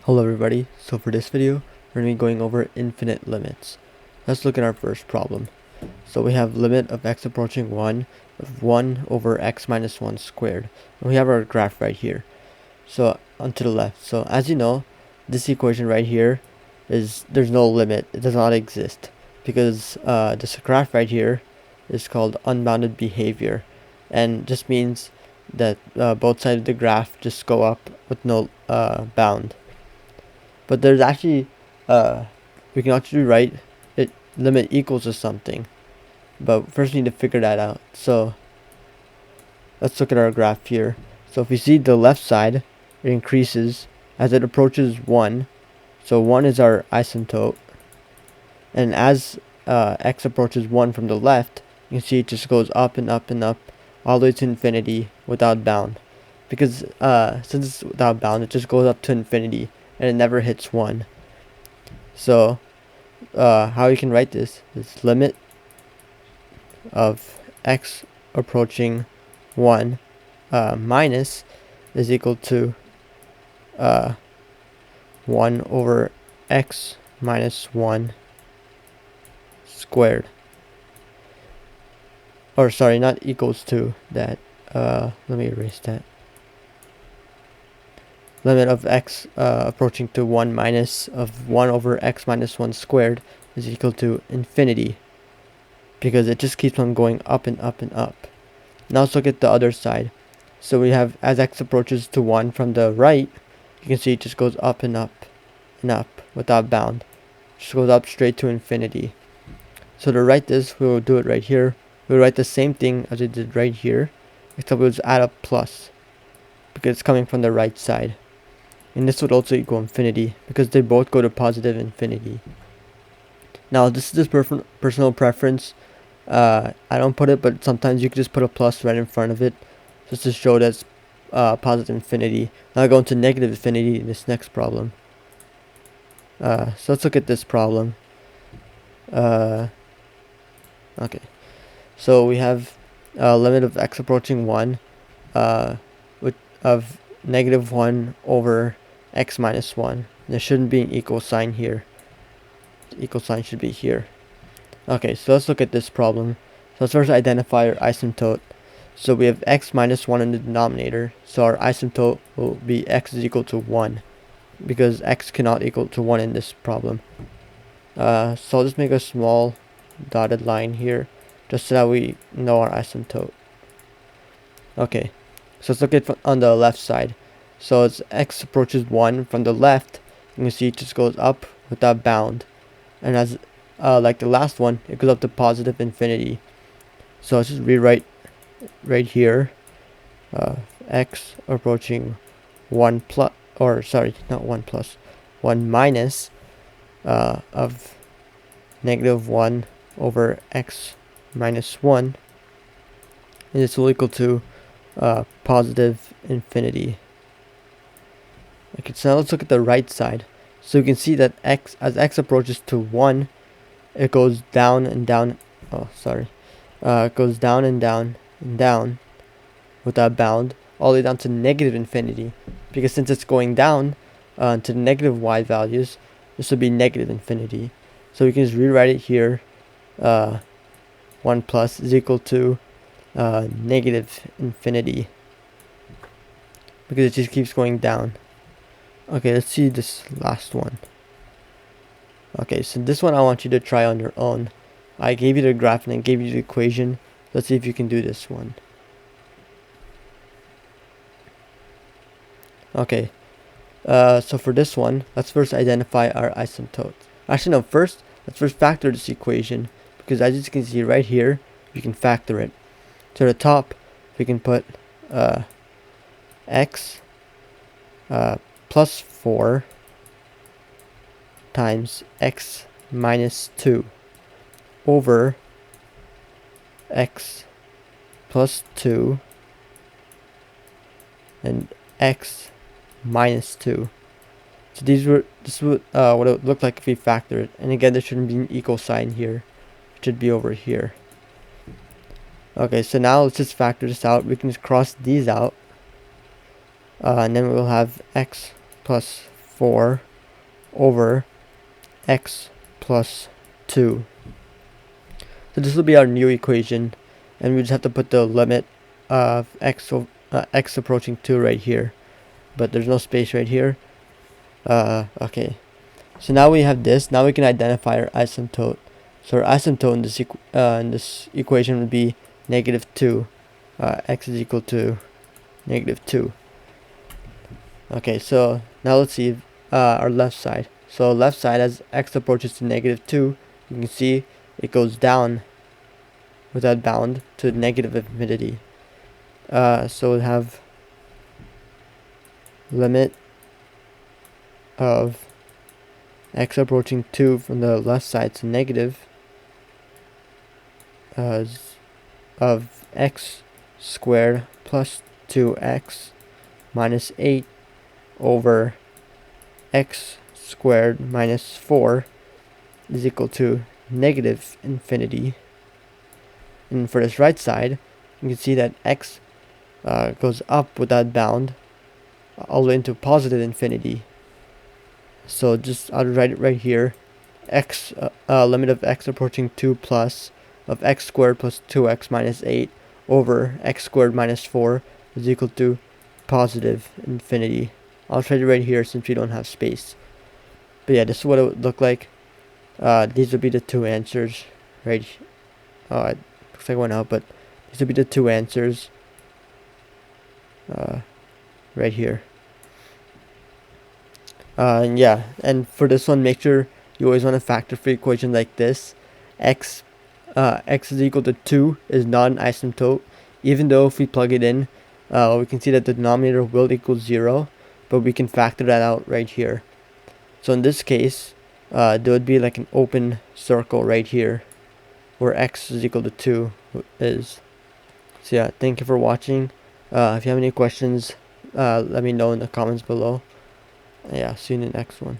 Hello everybody, so for this video, we're going to be going over infinite limits. Let's look at our first problem. So we have limit of x approaching 1 of 1 over x minus 1 squared. And we have our graph right here. So onto the left. So as you know, this equation right here there's no limit. It does not exist. Because this graph right here is called unbounded behavior. And just means that both sides of the graph just go up with no bound. But there's actually, we can actually write it limit equals to something. But first we need to figure that out. So let's look at our graph here. So if we see the left side, it increases as it approaches 1. So 1 is our asymptote. And as x approaches 1 from the left, you can see it just goes up and up and up all the way to infinity without bound. Because since it's without bound, it just goes up to infinity and it never hits 1. So how you can write this is limit of x approaching 1 minus is equal to 1 over x minus 1 squared. Or sorry, not equals to that. Let me erase that. Limit of x approaching to 1 minus of 1 over x minus 1 squared is equal to infinity, because it just keeps on going up and up and up. Now let's look at the other side. So we have, as x approaches to 1 from the right, you can see it just goes up and up and up without bound. It just goes up straight to infinity. So to write this, we will do it right here. We'll write the same thing as we did right here, except we'll just add a plus, because it's coming from the right side. And this would also equal infinity, because they both go to positive infinity. Now this is just personal preference. I don't put it, but sometimes you can just put a plus right in front of it, just to show that's positive infinity. Now I'll go into negative infinity in this next problem. So let's look at this problem. Okay. So we have limit of x approaching 1 of negative 1 over x minus 1. There shouldn't be an equal sign here. The equal sign should be here. Okay, so let's look at this problem. So let's first identify our asymptote. So we have x minus 1 in the denominator. So our asymptote will be x is equal to 1, because x cannot equal to 1 in this problem. So I'll just make a small dotted line here, just so that we know our asymptote. Okay, so let's look at on the left side. So as x approaches 1 from the left, you can see it just goes up without bound. And as like the last one, it goes up to positive infinity. So let's just rewrite right here. X approaching 1 plus, or sorry, not 1 plus, 1 minus of negative 1 over x minus 1. And this will equal to positive infinity. Okay, so now let's look at the right side. So you can see that as x approaches to 1, it goes down and down. It goes down and down and down without bound, all the way down to negative infinity. Because since it's going down to the negative y values, this would be negative infinity. So we can just rewrite it here. 1 plus is equal to negative infinity, because it just keeps going down. Okay, let's see this last one. Okay, so this one I want you to try on your own. I gave you the graph and I gave you the equation. Let's see if you can do this one. Okay, so for this one, let's first identify our asymptotes. Actually, no, let's first factor this equation, because as you can see right here, we can factor it. To the top, we can put x plus 4 times x minus 2 over x plus 2 and x minus 2. So this is what it would look like if we factor it. And again, there shouldn't be an equal sign here. It should be over here. Okay, so now let's just factor this out. We can just cross these out. And then we'll have x plus 4 over x plus 2. So this will be our new equation, and we just have to put the limit of x approaching 2 right here, but there's no space right here. Okay, so now we have this. Now we can identify our asymptote. So our asymptote in this equation would be -2. X is equal to -2. Okay, so now let's see our left side. So left side, as x approaches to -2, you can see it goes down without bound to negative infinity. So we'll have limit of x approaching 2 from the left side to negative of x squared plus 2x minus 8 over x squared minus 4 is equal to negative infinity. And for this right side, you can see that x goes up without bound all the way into positive infinity. So just I'll write it right here. X limit of x approaching 2 plus of x squared plus 2x minus 8 over x squared minus 4 is equal to positive infinity. I'll write it right here since we don't have space. But yeah, this is what it would look like. These would be the two answers right. It looks like I went out, but these would be the two answers right here. And yeah, and for this one, make sure you always want to factor for equations like this. X is equal to 2 is not an asymptote, even though if we plug it in, we can see that the denominator will equal 0, but we can factor that out right here. So in this case, there would be like an open circle right here where x is equal to 2 is. So yeah, thank you for watching. If you have any questions, let me know in the comments below. Yeah, see you in the next one.